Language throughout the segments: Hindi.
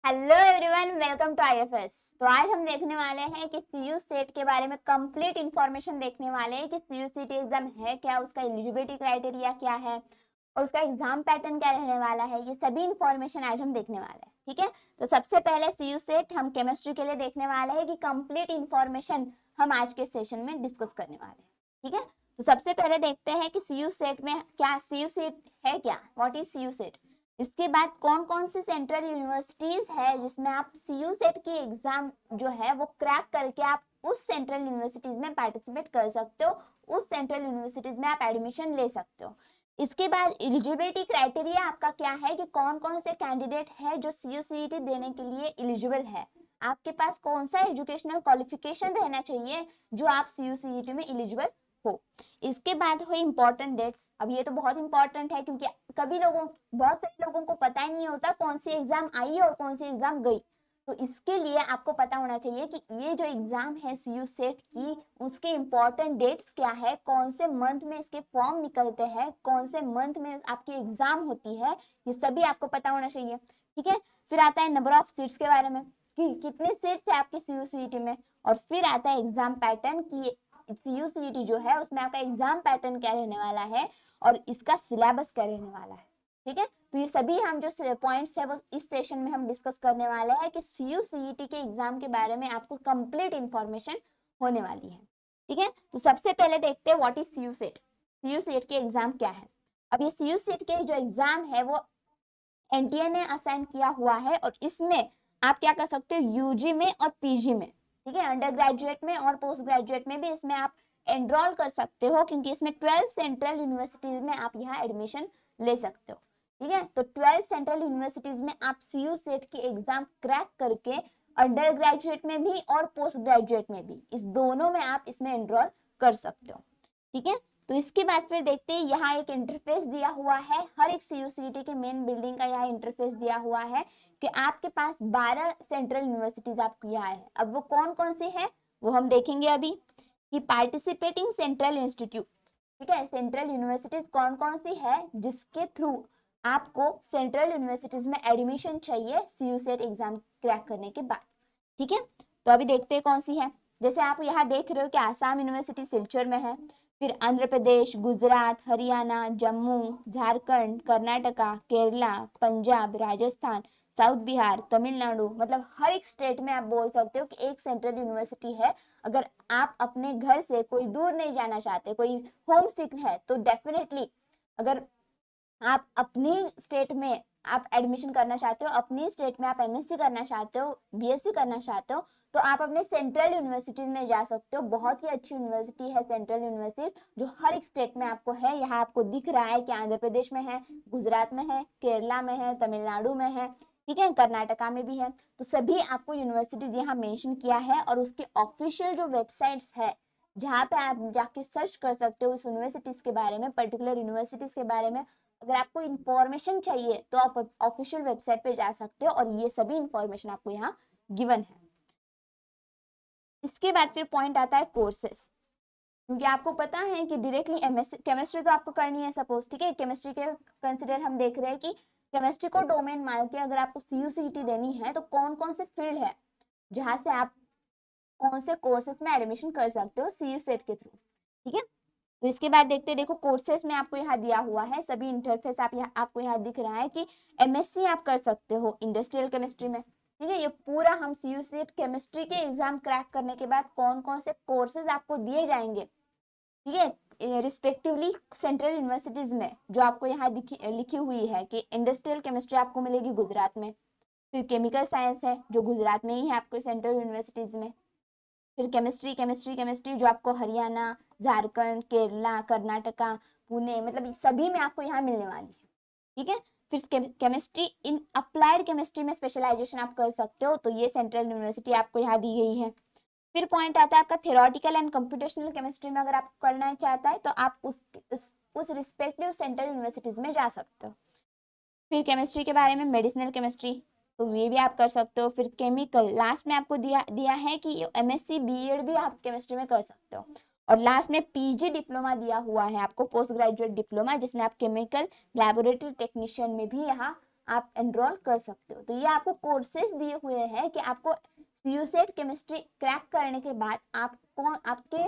Hello everyone, welcome to IFS. तो आज हम देखने वाले हैं कि सीयू सेट के बारे में कंप्लीट इंफॉर्मेशन देखने वाले हैं कि सीयू सीटी एग्जाम है क्या, उसका एलिजिबिलिटी क्राइटेरिया क्या है और उसका एग्जाम पैटर्न क्या रहने वाला है। ये सभी इंफॉर्मेशन आज हम देखने वाले हैं, ठीक है। तो सबसे पहले सीयू सेट हम केमिस्ट्री के लिए देखने वाले हैं कि कंप्लीट इंफॉर्मेशन हम आज के सेशन में डिस्कस करने वाले हैं, ठीक है। तो सबसे पहले देखते हैं कि सीयू सेट में क्या, सीयू सेट है क्या, व्हाट इज सीयू सेट। इसके बाद कौन कौन सी सेंट्रल यूनिवर्सिटीज है जिसमें आप सीयू सेट की एग्जाम जो है वो क्रैक करके आप उस सेंट्रल यूनिवर्सिटीज में पार्टिसिपेट कर सकते हो, उस सेंट्रल यूनिवर्सिटीज में आप एडमिशन ले सकते हो। इसके बाद एलिजिबिलिटी क्राइटेरिया आपका क्या है कि कौन कौन से कैंडिडेट है जो सीयू सीईटी देने के लिए एलिजिबल है, आपके पास कौन सा एजुकेशनल क्वालिफिकेशन रहना चाहिए जो आप सीयू सीईटी में एलिजिबल हो। इसके बाद हुई इंपॉर्टेंट डेट्स। अब ये तो बहुत इंपॉर्टेंट है क्योंकि बहुत सारे लोगों को पता ही नहीं होता कौन सी एग्जाम आई और कौन सी एग्जाम गई। तो इसके लिए आपको पता होना चाहिए कि ये जो एग्जाम है सीयू सेट की, उसके इंपॉर्टेंट डेट्स क्या है, कौन से मंथ में इसके फॉर्म निकलते हैं, कौन से मंथ में आपकी एग्जाम होती है, ये सभी आपको पता होना चाहिए, ठीक है। फिर आता है नंबर ऑफ सीट्स के बारे में कि कितने सीट्स है आपकी सीयू सीईटी में, और फिर आता है एग्जाम पैटर्न की सीयू सीईटी जो है उसमें आपका एग्जाम पैटर्न क्या रहने वाला है और इसका सिलेबस क्या रहने वाला है, ठीक है। तो ये सभी हम जो पॉइंट्स है वो इस सेशन में हम डिस्कस करने वाले हैं कि सीयू सीईटी के एग्जाम के बारे में आपको कंप्लीट इंफॉर्मेशन होने वाली है, ठीक है। तो सबसे पहले देखते हैं what is CU set, CU set के एग्जाम क्या है। अब ये सीयू सेट के जो एग्जाम है वो एनटीए ने असाइन किया हुआ है और इसमें आप क्या कर सकते हो, यूजी में और पीजी में, ठीक है, अंडर ग्रेजुएट में और पोस्ट ग्रेजुएट में भी इसमें आप एनरोल कर सकते हो क्योंकि इसमें 12 सेंट्रल यूनिवर्सिटीज में आप यहाँ एडमिशन ले सकते हो, ठीक है। तो 12 सेंट्रल यूनिवर्सिटीज में आप सीयू सेट की एग्जाम क्रैक करके अंडर ग्रेजुएट में भी और पोस्ट ग्रेजुएट में भी, इस दोनों में आप इसमें एनरोल कर सकते हो, ठीक है। तो इसके बाद फिर देखते हैं, यहाँ एक इंटरफेस दिया हुआ है, हर एक सीयू सीईटी के मेन बिल्डिंग का यहाँ इंटरफेस दिया हुआ है कि आपके पास 12 सेंट्रल यूनिवर्सिटीज आपको यहाँ है। अब वो कौन कौन सी है वो हम देखेंगे अभी कि पार्टिसिपेटिंग सेंट्रल इंस्टीट्यूट, ठीक है, सेंट्रल यूनिवर्सिटीज कौन कौन सी है जिसके थ्रू आपको सेंट्रल यूनिवर्सिटीज में एडमिशन चाहिए सीयू सेट एग्जाम क्रैक करने के बाद, ठीक है। तो अभी देखते हैं कौन सी है। जैसे आप यहाँ देख रहे हो कि आसाम यूनिवर्सिटी सिलचर में है, फिर आंध्र प्रदेश, गुजरात, हरियाणा, जम्मू, झारखंड, कर्नाटका, केरला, पंजाब, राजस्थान, साउथ बिहार, तमिलनाडु, मतलब हर एक स्टेट में आप बोल सकते हो कि एक सेंट्रल यूनिवर्सिटी है। अगर आप अपने घर से कोई दूर नहीं जाना चाहते, कोई होम सिक है, तो डेफिनेटली अगर आप अपनी स्टेट में आप एडमिशन करना चाहते हो, अपनी स्टेट में आप एमएससी करना चाहते हो, बीएससी करना चाहते हो, तो आप अपने सेंट्रल यूनिवर्सिटीज में जा सकते हो। बहुत ही अच्छी यूनिवर्सिटी है सेंट्रल यूनिवर्सिटीज जो हर एक स्टेट में आपको है। यहाँ आपको दिख रहा है कि आंध्र प्रदेश में है, गुजरात में है, केरला में है, तमिलनाडु में है, ठीक है, कर्नाटका में भी है। तो सभी आपको यूनिवर्सिटीज यहाँ मेंशन किया है और उसके ऑफिशियल जो वेबसाइट्स है जहाँ पे आप जाके सर्च कर सकते हो उस यूनिवर्सिटीज के बारे में, पर्टिकुलर यूनिवर्सिटीज के बारे में। अगर आपको इंफॉर्मेशन चाहिए तो आप ऑफिशियल वेबसाइट पे जा सकते हो और ये सभी इंफॉर्मेशन आपको यहाँ गिवन है। इसके बाद फिर पॉइंट आता है कोर्सेस, क्योंकि आपको पता है कि डायरेक्टली एमएससी केमिस्ट्री तो आपको करनी है सपोज, ठीक है। केमिस्ट्री के कंसिडर हम देख रहे हैं कि केमिस्ट्री को डोमेन मान के अगर आपको सीयू सीईटी देनी है तो कौन कौन से फील्ड है जहां से आप कौन से कोर्सेस में एडमिशन कर सकते हो सीयू सेट के थ्रू, ठीक है। तो इसके बाद देखते हैं, देखो कोर्सेस में आपको यहाँ दिया हुआ है सभी इंटरफेस, आपको यहाँ दिख रहा है कि एमएससी आप कर सकते हो इंडस्ट्रियल केमिस्ट्री में, ठीक है। ये पूरा हम सीयू सेट केमिस्ट्री के एग्जाम क्रैक करने के बाद कौन कौन से कोर्सेज आपको दिए जाएंगे, ठीक है, रिस्पेक्टिवली सेंट्रल यूनिवर्सिटीज में, जो आपको यहाँ लिखी हुई है कि इंडस्ट्रियल केमिस्ट्री आपको मिलेगी गुजरात में, फिर केमिकल साइंस है जो गुजरात में ही है आपको सेंट्रल यूनिवर्सिटीज में, फिर केमिस्ट्री जो आपको हरियाणा, झारखंड, केरला, कर्नाटका, पुणे, मतलब सभी में आपको यहाँ मिलने वाली है, ठीक है। फिर केमिस्ट्री इन अप्लाइड केमिस्ट्री में स्पेशलाइजेशन आप कर सकते हो, तो ये सेंट्रल यूनिवर्सिटी आपको यहाँ दी गई है। फिर पॉइंट आता है आपका थ्योरेटिकल एंड कंप्यूटेशनल केमिस्ट्री में अगर आप करना चाहता है तो आप उस रिस्पेक्टिव सेंट्रल यूनिवर्सिटीज में जा सकते हो। फिर केमिस्ट्री के बारे में मेडिसिनल केमिस्ट्री, तो ये भी आप कर सकते हो। फिर केमिकल लास्ट में आपको दिया है कि एमएससी बीएड भी आप केमिस्ट्री में कर सकते हो। और लास्ट में पीजी डिप्लोमा दिया हुआ है आपको, पोस्ट ग्रेजुएट डिप्लोमा, जिसमें आप केमिकल लैबोरेटरी टेक्नीशियन में भी यहाँ आप एनरोल कर सकते हो। तो ये आपको कोर्सेज दिए हुए हैं कि आपको सीयूसेट केमिस्ट्री क्रैक करने के बाद आपके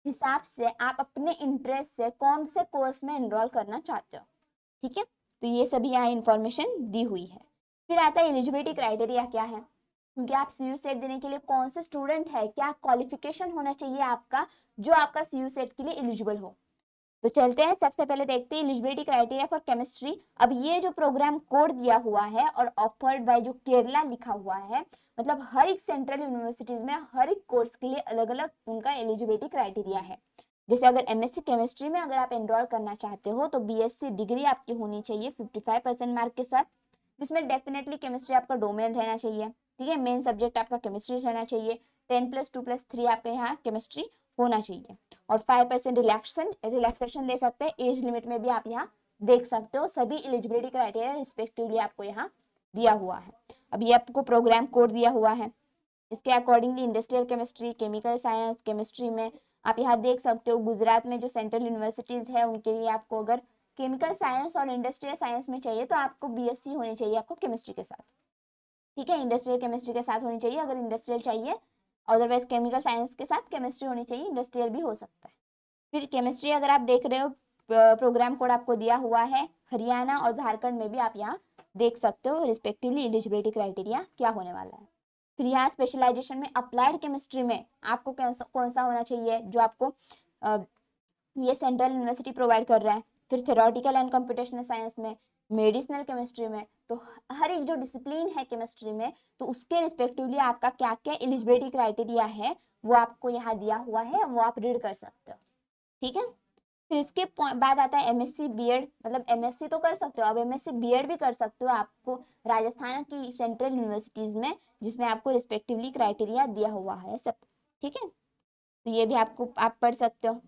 हिसाब से आप अपने इंटरेस्ट से कौन से कोर्स में एनरोल करना चाहते हो। ठीक है, तो ये सभी यहाँ इंफॉर्मेशन दी हुई है। फिर आता है एलिजिबिलिटी क्राइटेरिया क्या है, क्योंकि आप सीयू सेट देने के लिए कौन से स्टूडेंट है, क्या क्वालिफिकेशन होना चाहिए आपका जो आपका सीयू सेट के लिए एलिजिबल हो। तो चलते हैं, सबसे पहले देखते हैं एलिजिबिलिटी क्राइटेरिया फॉर केमिस्ट्री। अब ये जो प्रोग्राम कोड दिया हुआ है और ऑफर्ड बाय जो केरला लिखा हुआ है, मतलब हर एक सेंट्रल यूनिवर्सिटीज में हर एक कोर्स के लिए अलग अलग उनका एलिजिबिलिटी क्राइटेरिया है। जैसे अगर एमएससी केमिस्ट्री में अगर आप एनरोल करना चाहते हो तो बीएससी डिग्री आपकी होनी चाहिए 55% मार्क के साथ, जिसमें डेफिनेटली केमिस्ट्री आपका डोमेन रहना चाहिए। ठीक है, मेन सब्जेक्ट आपका केमिस्ट्री रहना चाहिए। 10+2+3 आपके यहाँ केमिस्ट्री होना चाहिए और 5% रिलैक्सेशन दे सकते हैं। एज लिमिट में भी आप यहाँ देख सकते हो, सभी एलिजिबिलिटी क्राइटेरिया रिस्पेक्टिवली आपको यहाँ दिया हुआ है। अब ये आपको प्रोग्राम कोड दिया हुआ है, इसके accordingly industrial chemistry, chemical science, chemistry में आप यहाँ देख सकते हो गुजरात में जो सेंट्रल यूनिवर्सिटीज है उनके लिए आपको अगर केमिकल साइंस और इंडस्ट्रियल साइंस में चाहिए तो आपको बीएससी होनी चाहिए आपको केमिस्ट्री के साथ। ठीक है, इंडस्ट्रियल केमिस्ट्री के साथ होनी चाहिए अगर इंडस्ट्रियल चाहिए, अदरवाइज केमिकल साइंस के साथ केमिस्ट्री होनी चाहिए, इंडस्ट्रियल भी हो सकता है। फिर केमिस्ट्री अगर आप देख रहे हो प्रोग्राम कोड आपको दिया हुआ है, हरियाणा और झारखंड में भी आप यहाँ देख सकते हो रिस्पेक्टिवली एलिजिबिलिटी क्राइटेरिया क्या होने वाला है। फिर यहाँ स्पेशलाइजेशन में अप्लाइड केमिस्ट्री में आपको कौन सा होना चाहिए जो आपको ये सेंट्रल यूनिवर्सिटी प्रोवाइड कर रहा है। फिर थ्योरेटिकल एंड कंप्यूटेशनल साइंस में, मेडिसिनल केमिस्ट्री में, तो हर एक जो डिसिप्लिन है केमिस्ट्री में तो उसके रिस्पेक्टिवली आपका क्या क्या एलिजिबिलिटी क्राइटेरिया है वो आपको यहाँ दिया हुआ है, वो आप रीड कर सकते हो। ठीक है, फिर इसके बाद आता है एमएससी बीएड, मतलब एमएससी तो कर सकते हो, अब एमएससी बीएड भी कर सकते हो आपको राजस्थान की सेंट्रल यूनिवर्सिटीज में, जिसमें आपको रिस्पेक्टिवली क्राइटेरिया दिया हुआ है सब। ठीक है, तो ये भी आपको आप पढ़ सकते हो।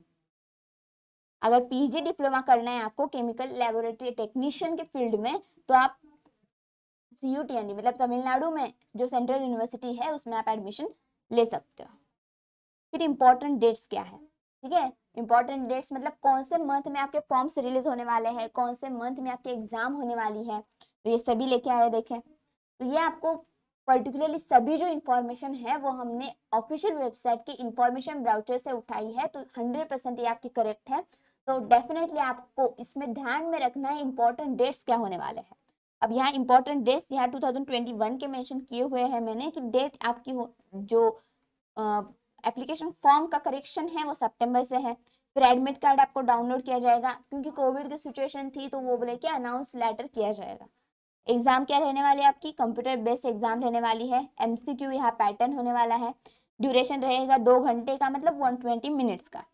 अगर पीजी डिप्लोमा करना है आपको केमिकल लेबोरेटरी टेक्नीशियन के फील्ड में तो आप सीयूटीएनडी मतलब तमिलनाडु में जो सेंट्रल यूनिवर्सिटी है उसमें आप एडमिशन ले सकते हो। फिर इंपॉर्टेंट डेट्स क्या है, ठीक है, इंपॉर्टेंट डेट्स मतलब कौन से मंथ में आपके फॉर्म्स रिलीज होने वाले हैं, कौन से मंथ में आपके एग्जाम होने वाली है, तो ये सभी लेके आए देखें। तो ये आपको पर्टिकुलरली सभी जो इन्फॉर्मेशन है वो हमने ऑफिशियल वेबसाइट के इंफॉर्मेशन ब्राउचर से उठाई है, तो 100% ये आपकी करेक्ट है। तो डेफिनेटली आपको इसमें ध्यान में रखना है इंपॉर्टेंट डेट्स क्या होने वाले हैं। अब यहाँ इंपॉर्टेंट डेट्स यहाँ 2021 के मेंशन किए हुए हैं मैंने कि डेट आपकी जो एप्लीकेशन फॉर्म का करेक्शन है वो सितंबर से है। फिर एडमिट कार्ड आपको डाउनलोड किया जाएगा, क्योंकि कोविड की सिचुएशन थी तो वो बोले कि अनाउंस लेटर किया जाएगा। एग्जाम क्या रहने वाली है आपकी, कंप्यूटर बेस्ड एग्जाम रहने वाली है। एमसीक्यू यहाँ पैटर्न होने वाला है। ड्यूरेशन रहेगा 2 घंटे का, मतलब 120 मिनट्स का।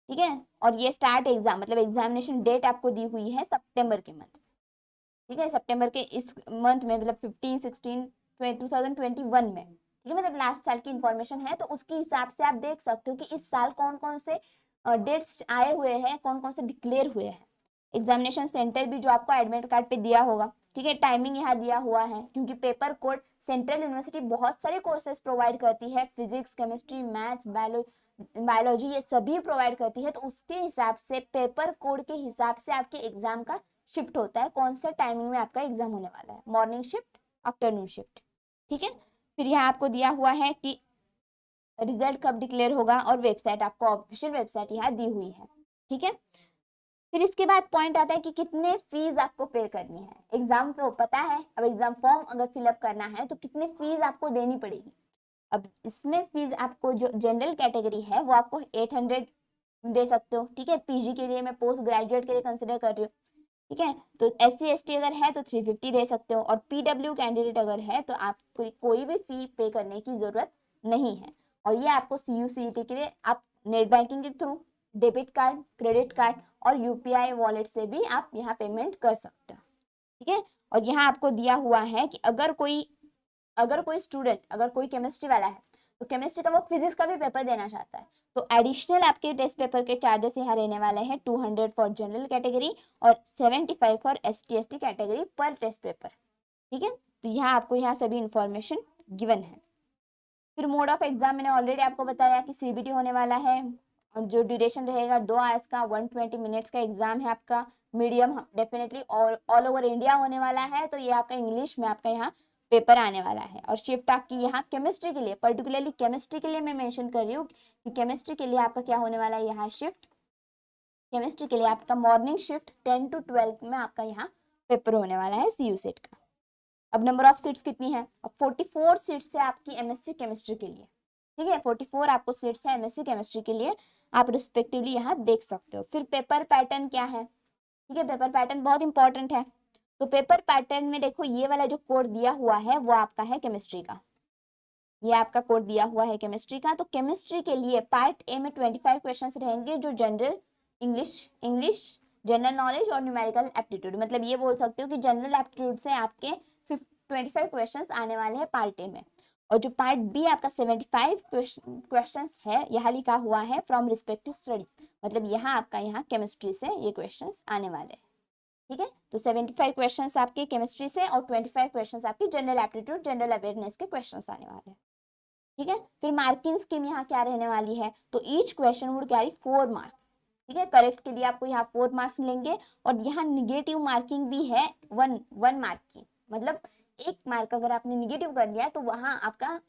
ठीक है, और ये स्टार्ट एग्जाम मतलब एग्जामिनेशन डेट आपको दी हुई है सितंबर के मंथ। ठीक है, सितंबर के इस मंथ में मतलब 15, 16, 2021 में। ठीक है, मतलब लास्ट साल की इंफॉर्मेशन है, तो उसके हिसाब से आप देख सकते हो कि इस साल कौन कौन से डेट्स आए हुए हैं, कौन कौन से डिक्लेयर हुए हैं। एग्जामिनेशन सेंटर भी जो आपको एडमिट कार्ड पे दिया होगा। ठीक है, टाइमिंग यहाँ दिया हुआ है, क्योंकि पेपर कोड सेंट्रल यूनिवर्सिटी बहुत सारे कोर्सेज प्रोवाइड करती है, फिजिक्स, केमिस्ट्री, मैथ्स, बायोलॉजी ये सभी प्रोवाइड करती है, तो उसके हिसाब से पेपर कोड के हिसाब से आपके एग्जाम का शिफ्ट होता है, कौन से टाइमिंग में आपका एग्जाम होने वाला है, मॉर्निंग शिफ्ट, आफ्टरनून शिफ्ट। ठीक है, फिर यहाँ आपको दिया हुआ है कि रिजल्ट कब डिक्लेयर होगा और वेबसाइट आपको ऑफिशियल वेबसाइट यहाँ दी हुई है। ठीक है, फिर इसके बाद पॉइंट आता है कि कितने फीस आपको पे करनी है। एग्जाम तो पता है, अब एग्जाम फॉर्म अगर फिलअप करना है तो कितने फीस आपको देनी पड़ेगी। अब इसमें फीस आपको जो जनरल कैटेगरी है वो आपको 800 दे सकते हो। ठीक है, पीजी के लिए मैं पोस्ट ग्रेजुएट के लिए कंसिडर कर रही हूँ। ठीक है, तो SC ST अगर है तो 350 दे सकते हो, और PW कैंडिडेट अगर है तो आपको कोई भी फी पे करने की जरूरत नहीं है। और ये आपको CUCET के लिए आप नेट बैंकिंग के through, debit card, credit card और UPI वॉलेट से भी आप यहाँ पेमेंट कर सकते हो। ठीक है, और यहाँ आपको दिया हुआ है कि अगर कोई स्टूडेंट अगर कोई केमिस्ट्री वाला है तो केमिस्ट्री का वो फिजिक्स का भी पेपर देना चाहता है तो एडिशनल आपके टेस्ट पेपर के चार्जेस यहाँ रहने वाले हैं 200 फॉर जनरल कैटेगरी और 75 फॉर ST ST कैटेगरी पर टेस्ट पेपर। ठीक है, तो यहाँ आपको यहाँ सभी इंफॉर्मेशन गिवन है। फिर मोड ऑफ एग्जाम मैंने ऑलरेडी आपको बताया कि CBT होने वाला है, जो ड्यूरेशन रहेगा 2 आवर्स का, 120 मिनट्स का एग्जाम है आपका। Medium definitely all over India होने वाला है, तो ये आपका इंग्लिश में आपका यहाँ पेपर आने वाला है। और शिफ्ट आपकी यहाँ केमिस्ट्री के लिए, पर्टिकुलरली केमिस्ट्री के लिए मैं मेंशन कर रही हूँ कि केमिस्ट्री के लिए आपका क्या होने वाला है यहाँ शिफ्ट। केमिस्ट्री के लिए आपका मॉर्निंग शिफ्ट 10 to 12 में आपका यहाँ पेपर होने वाला है CU सेट का। अब नंबर ऑफ सीट्स कितनी है? अब 44 सीट्स है आपकी MSc केमिस्ट्री के लिए, ठीक है। 44 आपको सीट्स है MSc केमिस्ट्री के लिए, आप रिस्पेक्टिवली यहाँ देख सकते हो। फिर पेपर पैटर्न क्या है, ठीक है, पेपर पैटर्न बहुत इंपॉर्टेंट है। तो पेपर पैटर्न में देखो ये वाला जो कोड दिया हुआ है वो आपका है केमिस्ट्री का, ये आपका कोड दिया हुआ है केमिस्ट्री का। तो केमिस्ट्री के लिए पार्ट ए में 25 क्वेश्चंस रहेंगे, जो जनरल इंग्लिश जनरल नॉलेज और न्यूमेरिकल एप्टीट्यूड, मतलब ये बोल सकते हो कि जनरल एप्टीट्यूड से आपके 25 क्वेश्चंस आने वाले हैं पार्ट ए में। और जो पार्ट बी आपका 75 क्वेश्चंस है, यहाँ लिखा हुआ है फ्रॉम रिस्पेक्टिव स्टडीज, मतलब यहाँ आपका यहाँ केमिस्ट्री से ये क्वेश्चंस आने वाले हैं, ठीक है। तो 75 क्वेश्चंस आपके केमिस्ट्री से और 25 क्वेश्चंस आपकी जनरल एप्टीट्यूड जनरल अवेयरनेस के क्वेश्चंस आने वाले हैं, ठीक है। फिर मार्किंग स्कीम यहाँ क्या रहने वाली है, तो each question would carry 4 marks, ठीक है। करेक्ट के लिए आपको यहाँ 4 मार्क्स मिलेंगे। और यहाँ निगेटिव मार्किंग भी है 1 मार्क की, मतलब 1 मार्क अगर आपने निगेटिव कर दिया तो वहां आपका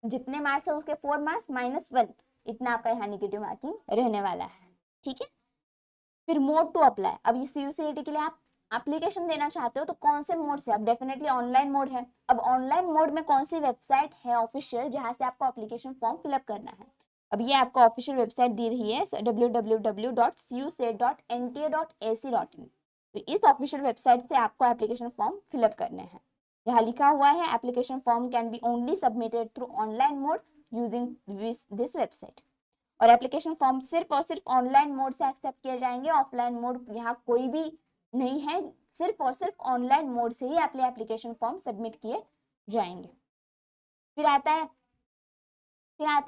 जितने मार्क्स है उसके 4 मार्क्स -1, इतना आपका यहाँ निगेटिव मार्किंग रहने वाला है, ठीक है। फिर मोड टू अप्लाई, अब ये CUCET के लिए आप एप्लीकेशन देना चाहते हो तो कौन से मोड से? अब डेफिनेटली ऑनलाइन मोड है। अब ऑनलाइन मोड में कौन सी वेबसाइट है ऑफिशियल जहां से आपको एप्लीकेशन फॉर्म फिलअप करना है? अब ये आपको ऑफिशियल वेबसाइट दी रही है www.cuset.nta.ac.in। तो इस ऑफिशियल वेबसाइट से आपको एप्लीकेशन फॉर्म फिलअप करने हैं। यहाँ लिखा हुआ है application form can be only submitted through online mode using this website. और एप्लीकेशन फॉर्म सिर्फ और सिर्फ ऑनलाइन मोड से एक्सेप्ट किए जाएंगे, ऑफलाइन मोड यहाँ कोई भी नहीं है, सिर्फ और सिर्फ ऑनलाइन मोड से ही आपके एप्लीकेशन फॉर्म सबमिट किए जाएंगे। फिर आता है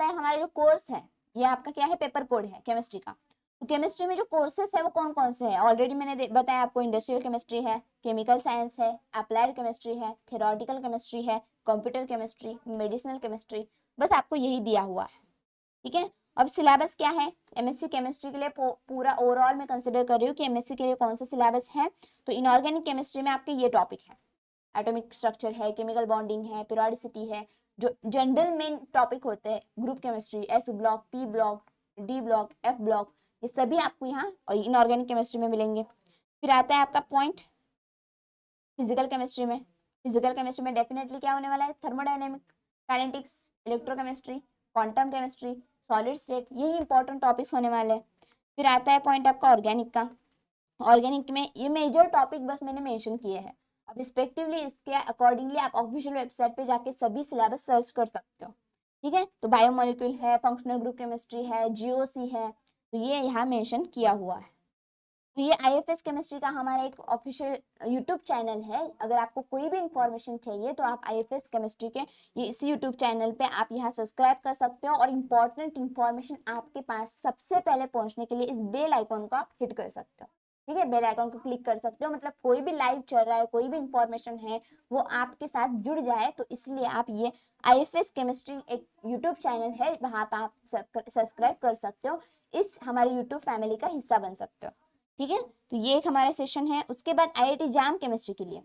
हमारा जो कोर्स है, ये आपका क्या है, पेपर कोड है केमिस्ट्री का। तो केमिस्ट्री में जो कोर्सेस है वो कौन कौन से हैं? ऑलरेडी मैंने बताया आपको, इंडस्ट्रियल केमिस्ट्री है, केमिकल साइंस है, अप्लाइड केमिस्ट्री है, थ्योरेटिकल केमिस्ट्री है, कंप्यूटर केमिस्ट्री, मेडिसिनल केमिस्ट्री, बस आपको यही दिया हुआ है, ठीक है। अब सिलेबस क्या है MSc केमिस्ट्री के लिए? पूरा ओवरऑल मैं कंसिडर कर रही हूँ कि MSc के लिए कौन सा सिलेबस है। तो इनऑर्गेनिक केमिस्ट्री में आपके ये टॉपिक है, एटॉमिक स्ट्रक्चर है, केमिकल बॉन्डिंग है, पीरियोडिसिटी है, जो जनरल मेन टॉपिक होते हैं। Group chemistry, S block, P block, D block, F block, ये सभी आपको यहाँ और इनऑर्गेनिक केमिस्ट्री में मिलेंगे। फिर आता है आपका पॉइंट फिजिकल केमिस्ट्री में। फिजिकल केमिस्ट्री में डेफिनेटली क्या होने वाला है, thermodynamic, kinetics, electrochemistry, quantum chemistry, solid state, यही इंपॉर्टेंट टॉपिक्स होने वाले हैं। फिर आता है पॉइंट आपका ऑर्गेनिक का। ऑर्गेनिक में ये मेजर टॉपिक बस मैंने मेंशन किए हैं। अब रिस्पेक्टिवली इसके अकॉर्डिंगली आप ऑफिशियल वेबसाइट पे जाके सभी सिलेबस सर्च कर सकते हो, ठीक है। तो बायोमोलिक्यूल है, फंक्शनल ग्रुप केमिस्ट्री है, GOC है, तो ये यहाँ मेंशन किया हुआ है। तो ये IFS केमिस्ट्री का हमारा एक ऑफिशियल यूट्यूब चैनल है। अगर आपको कोई भी इंफॉर्मेशन चाहिए तो आप IFS केमिस्ट्री के ये इस यूट्यूब चैनल पे आप यहाँ सब्सक्राइब कर सकते हो, और इम्पोर्टेंट इंफॉर्मेशन आपके पास सबसे पहले पहुंचने के लिए इस बेल आइकॉन को आप हिट कर सकते हो, ठीक है। बेल आइकॉन को क्लिक कर सकते हो, मतलब कोई भी लाइव चल रहा है, कोई भी इंफॉर्मेशन है वो आपके साथ जुड़ जाए, तो इसलिए आप ये IFS केमिस्ट्री एक यूट्यूब चैनल है, वहां पर आप सब्सक्राइब कर सकते हो, इस हमारे यूट्यूब फैमिली का हिस्सा बन सकते हो, ठीक है। तो ये एक हमारा सेशन है। उसके बाद IIT जाम केमिस्ट्री के लिए,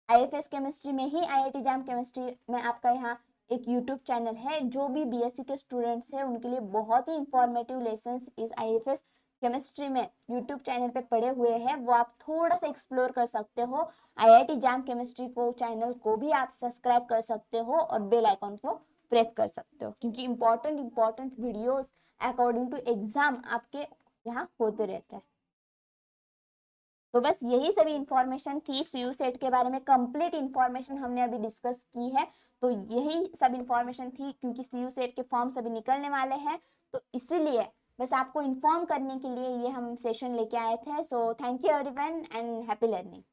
IFS केमिस्ट्री में ही IIT जाम केमिस्ट्री में आपका यहाँ एक यूट्यूब चैनल है, जो भी BSc के स्टूडेंट्स हैं उनके लिए बहुत ही इंफॉर्मेटिव लेसन्स इस IFS केमिस्ट्री में यूट्यूब चैनल पे पड़े हुए हैं, वो आप थोड़ा सा एक्सप्लोर कर सकते हो। IIT जाम केमिस्ट्री को चैनल को भी आप सब्सक्राइब कर सकते हो और बेल आइकॉन को प्रेस कर सकते हो, क्योंकि important videos according to exam आपके यहाँ होते रहते हैं। तो बस यही सभी इंफॉर्मेशन थी CUSET के बारे में, कंप्लीट इंफॉर्मेशन हमने अभी डिस्कस की है। तो यही सब इंफॉर्मेशन थी, क्योंकि CUSET के फॉर्म सभी निकलने वाले हैं, तो इसीलिए बस आपको इन्फॉर्म करने के लिए ये हम सेशन लेके आए थे। So thank you everyone and happy learning.